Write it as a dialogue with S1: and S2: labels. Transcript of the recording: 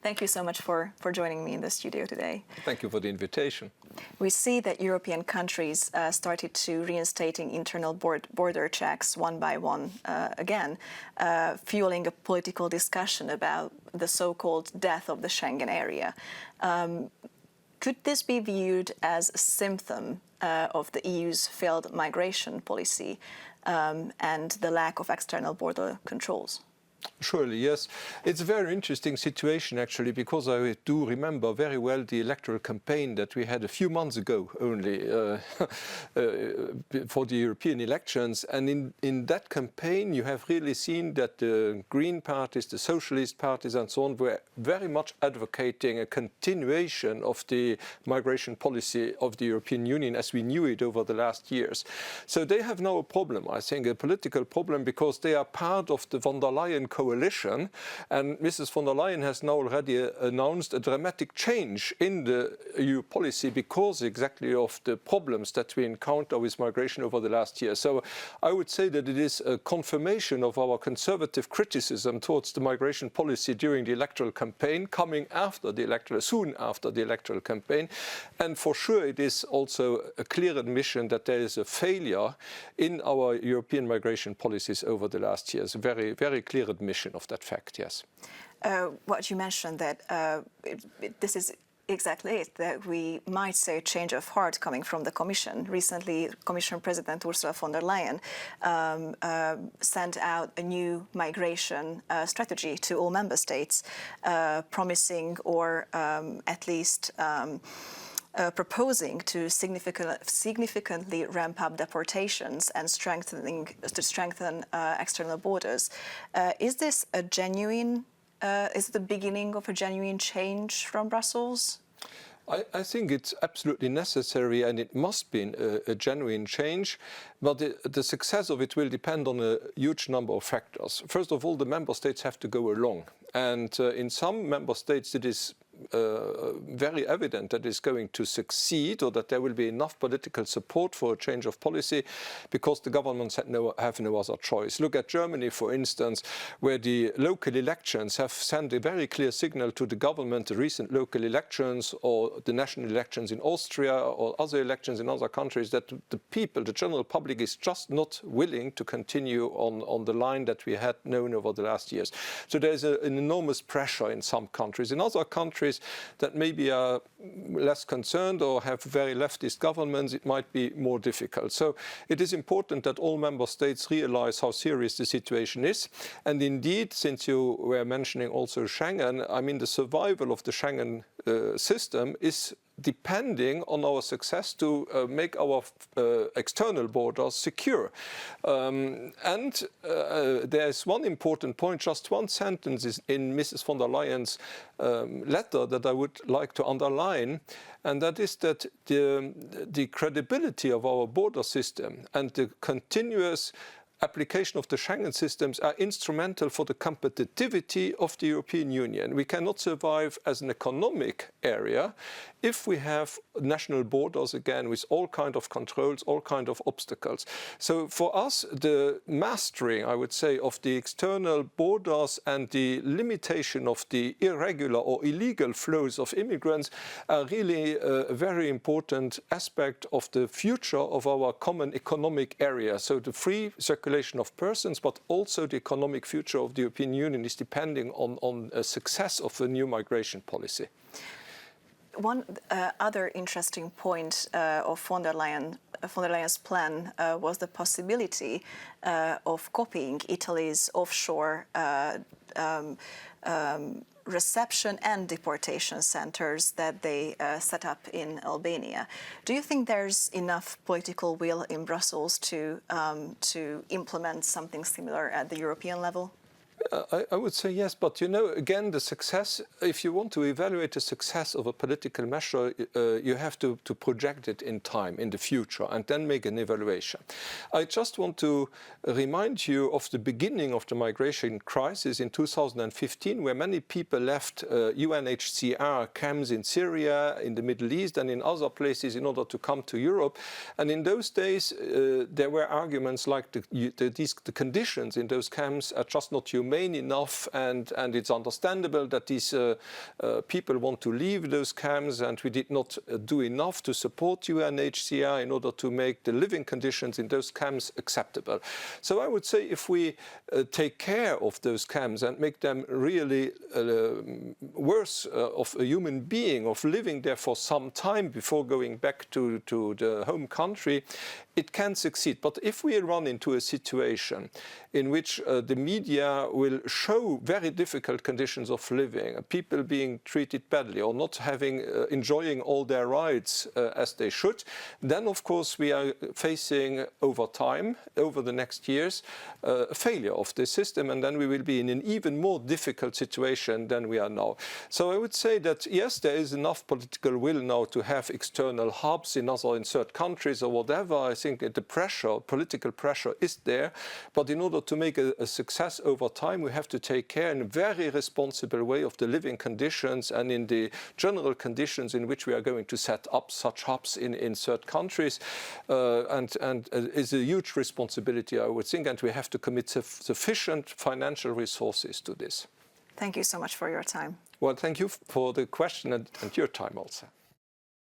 S1: Thank you so much for joining me in the studio today.
S2: Thank you for the invitation.
S1: We see that European countries started to reinstating internal border checks one by one again, fueling a political discussion about the so-called death of the Schengen area. Could this be viewed as a symptom of the EU's failed migration policy and the lack of external border controls?
S2: Surely, yes. It's a very interesting situation, actually, because I do remember very well the electoral campaign that we had a few months ago only for the European elections. And in that campaign, you have really seen that the Green parties, the socialist parties and so on were very much advocating a continuation of the migration policy of the European Union as we knew it over the last years. So they have now a problem, I think, a political problem, because they are part of the von der Leyen coalition, and Mrs. von der Leyen has now already announced a dramatic change in the EU policy because exactly of the problems that we encounter with migration over the last year. So I would say that it is a confirmation of our conservative criticism towards the migration policy during the electoral campaign, coming after the soon after the electoral campaign. And for sure it is also a clear admission that there is a failure in our European migration policies over the last years. Very, very clear admission of that fact, yes.
S1: What you mentioned, that this is exactly it, that we might say a change of heart coming from the Commission. Recently, Commission President Ursula von der Leyen sent out a new migration strategy to all member states, promising or at least proposing to significantly ramp up deportations and strengthen external borders. Is this a genuine? Is it the beginning of a genuine change from Brussels?
S2: I think it's absolutely necessary, and it must be a genuine change, but the success of it will depend on a huge number of factors. First of all, the member states have to go along, and in some member states it is very evident that it's going to succeed, or that there will be enough political support for a change of policy, because the governments have no other choice. Look at Germany, for instance, where the local elections have sent a very clear signal to the government, the recent local elections or the national elections in Austria or other elections in other countries, that the people, the general public, is just not willing to continue on the line that we had known over the last years. So there's an enormous pressure in some countries. In other countries that maybe are less concerned or have very leftist governments, it might be more difficult. So it is important that all member states realize how serious the situation is. And indeed, since you were mentioning also Schengen, I mean, the survival of the Schengen system is depending on our success to make our external borders secure. And there is one important point, just one sentence is in Mrs. von der Leyen's letter that I would like to underline, and that is that the credibility of our border system and the continuous application of the Schengen systems are instrumental for the competitivity of the European Union. We cannot survive as an economic area if we have national borders again with all kinds of controls, all kinds of obstacles. So for us, the mastering, I would say, of the external borders and the limitation of the irregular or illegal flows of immigrants are really a very important aspect of the future of our common economic area. So the free circulation of persons, but also the economic future of the European Union is depending on a success of the new migration policy.
S1: One other interesting point of von der Leyen's plan was the possibility of copying Italy's offshore reception and deportation centers that they set up in Albania. Do you think there's enough political will in Brussels to implement something similar at the European level?
S2: I would say yes, but you know, again, the success, if you want to evaluate the success of a political measure, you have to project it in time, in the future, and then make an evaluation. I just want to remind you of the beginning of the migration crisis in 2015, where many people left UNHCR camps in Syria, in the Middle East, and in other places in order to come to Europe. And in those days, there were arguments like the conditions in those camps are just not humane. humane enough, and it's understandable that these people want to leave those camps, and we did not do enough to support UNHCR in order to make the living conditions in those camps acceptable. So I would say if we take care of those camps and make them really worse of a human being, of living there for some time before going back to the home country, it can succeed. But if we run into a situation in which the media will show very difficult conditions of living, people being treated badly or not enjoying all their rights as they should, then of course we are facing over time, over the next years, a failure of the system, and then we will be in an even more difficult situation than we are now. So I would say that yes, there is enough political will now to have external hubs in third countries or whatever. I think the pressure, political pressure, is there, but in order to make a success over time, we have to take care in a very responsible way of the living conditions and in the general conditions in which we are going to set up such hubs in third countries, and is a huge responsibility, I would think, and we have to commit sufficient financial resources to this.
S1: Thank you so much for your time.
S2: Well, thank you for the question and your time also.